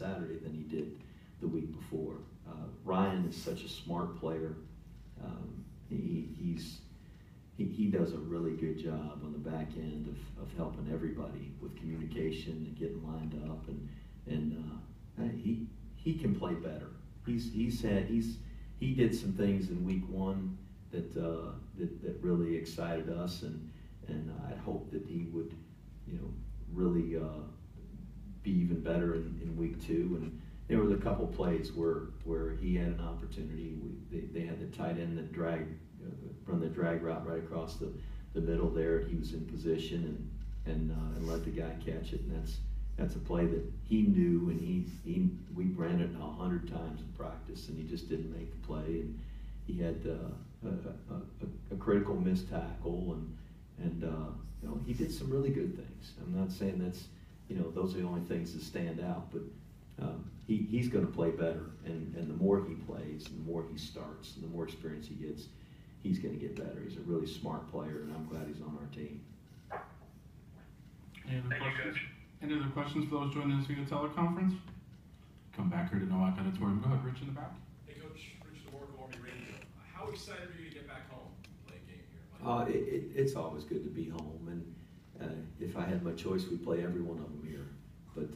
Saturday than he did the week before. Ryan is such a smart player. He does a really good job on the back end of helping everybody with communication and getting lined up, and he can play better. He did some things in week one that really excited us, and I'd hope that he would, really be even better in week two. And there was a couple plays where he had an opportunity. They had the tight end that run the drag route right across the middle there. He was in position and let the guy catch it, and that's a play that he knew, and we ran it 100 times in practice, and he just didn't make the play. And he had a critical missed tackle, and he did some really good things. I'm not saying that's those are the only things that stand out, but he's going to play better, and the more he plays, and the more he starts, and the more experience he gets, he's going to get better. He's a really smart player, and I'm glad he's on our team. Any other questions? Any other questions for those joining us via teleconference? Come back here to NOAC Auditorium. Go ahead, Rich in the back. Hey, Coach. Rich DeMarco, Army Radio. How excited are you to get back home and play a game here? It's always good to be home, and if I had my choice, we'd play every one of them here. But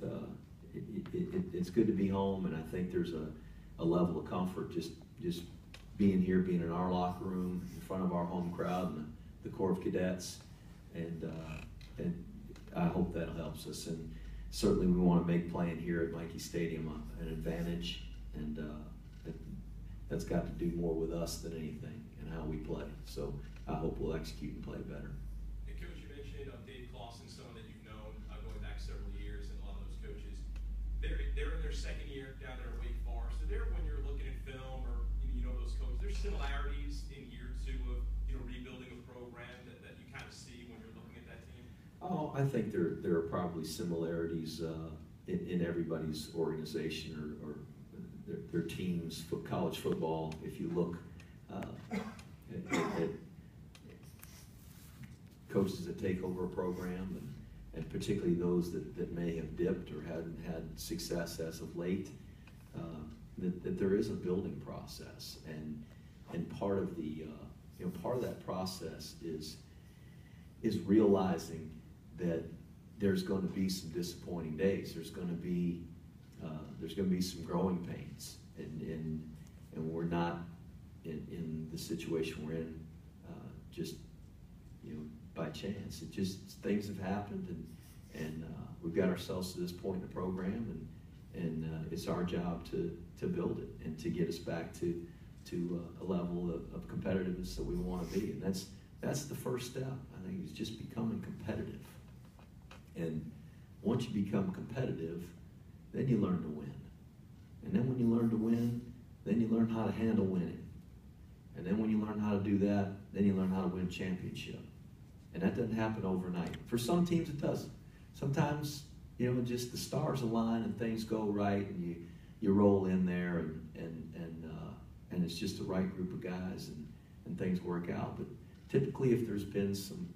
it's good to be home, and I think there's a level of comfort just being here, being in our locker room, in front of our home crowd and the Corps of Cadets, and I hope that helps us. And certainly we want to make playing here at Mikey Stadium an advantage, and that's got to do more with us than anything and how we play. So I hope we'll execute and play better. Hey, Coach, you mentioned Dave Clawson, someone that you've known going back several years, and a lot of those coaches, they're in their second year down there at Wake Forest. So when you're looking at film or those coaches, there's similarities in year two of rebuilding a program that you kind of see when you're looking at that team? Oh, I think there are probably similarities in everybody's organization or their teams. For college football, if you look at coaches that take over a program, and particularly those that may have dipped or hadn't had success as of late, that there is a building process, and part of that process is realizing that there's going to be some disappointing days. There's going to be some growing pains, and we're not in the situation we're in just by chance. It just, things have happened, and we've got ourselves to this point in the program, and it's our job to build it and to get us back to a level of competitiveness that we want to be. And that's the first step. I think it's just becoming competitive. And once you become competitive, then you learn to win. And then when you learn to win, then you learn how to handle winning. And then when you learn how to do that, then you learn how to win a championship. And that doesn't happen overnight. For some teams, it doesn't. Sometimes, just the stars align and things go right, and you roll in there, and it's just the right group of guys, and things work out. But typically, if there's been some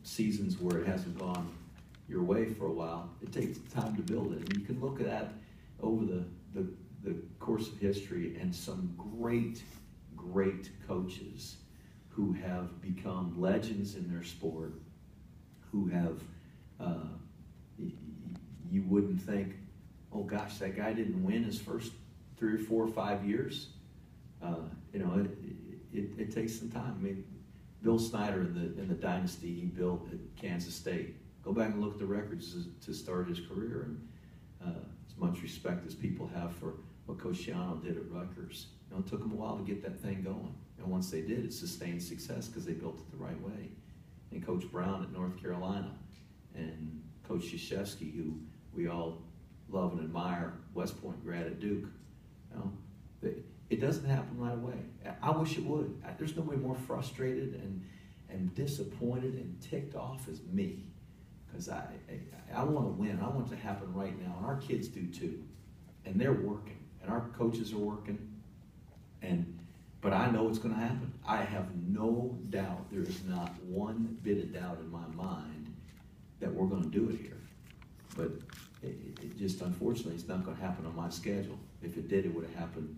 seasons where it hasn't gone your way for a while, it takes time to build it. And you can look at that over the course of history, and some great coaches who have become legends in their sport, who have, you wouldn't think, oh gosh, that guy didn't win his first 3 or 4 or 5 years. It takes some time. I mean, Bill Snyder in the dynasty he built at Kansas State. Go back and look at the records to start his career, and as much respect as people have for what Coach Schiano did at Rutgers. It took them a while to get that thing going, and once they did, it sustained success because they built it the right way. And Coach Brown at North Carolina, and Coach Krzyzewski, who we all love and admire, West Point grad at Duke. It doesn't happen right away. I wish it would. There's nobody more frustrated and disappointed and ticked off as me, because I want to win. I want it to happen right now, and our kids do too. And they're working, and our coaches are working, but I know it's going to happen. I have no doubt. There is not one bit of doubt in my mind that we're going to do it here. But it just, unfortunately, it's not gonna happen on my schedule. If it did, it would've happened,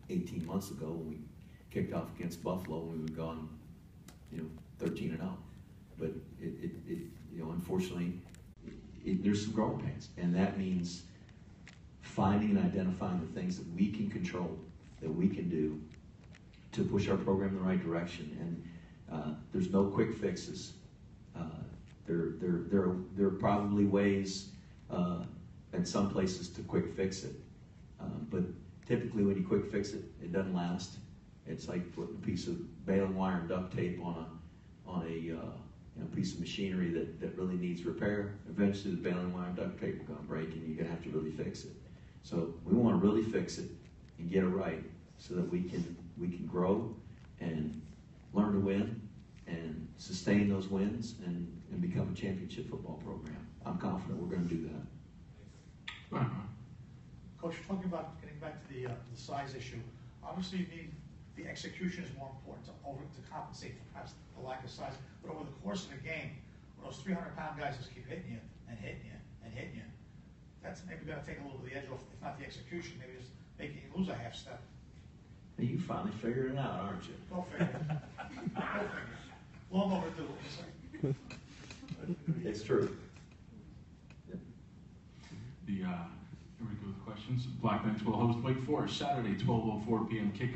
18 months ago when we kicked off against Buffalo, and we would've gone, 13-0. But unfortunately, there's some growing pains, and that means finding and identifying the things that we can control, that we can do to push our program in the right direction. And there's no quick fixes. There are probably ways at some places to quick fix it, but typically when you quick fix it, it doesn't last. It's like putting a piece of baling wire and duct tape on a piece of machinery that really needs repair. Eventually, the baling wire and duct tape are going to break, and you're going to have to really fix it. So we want to really fix it and get it right, so that we can grow and learn to win and sustain those wins and become a championship football program. I'm confident we're going to do that. Go ahead, Ron. Coach, talking about getting back to the size issue, obviously the execution is more important to compensate for perhaps the lack of size. But over the course of the game, when those 300-pound guys just keep hitting you and hitting you and hitting you, that's maybe going to take a little bit of the edge off, if not the execution, maybe just making you lose a half step. You finally figured it out, aren't you? Go figure. Go figure. Long overdue. It's true. Here we go with questions. Black Knights will host Wake Forest Saturday, 12:04 p.m. kickoff.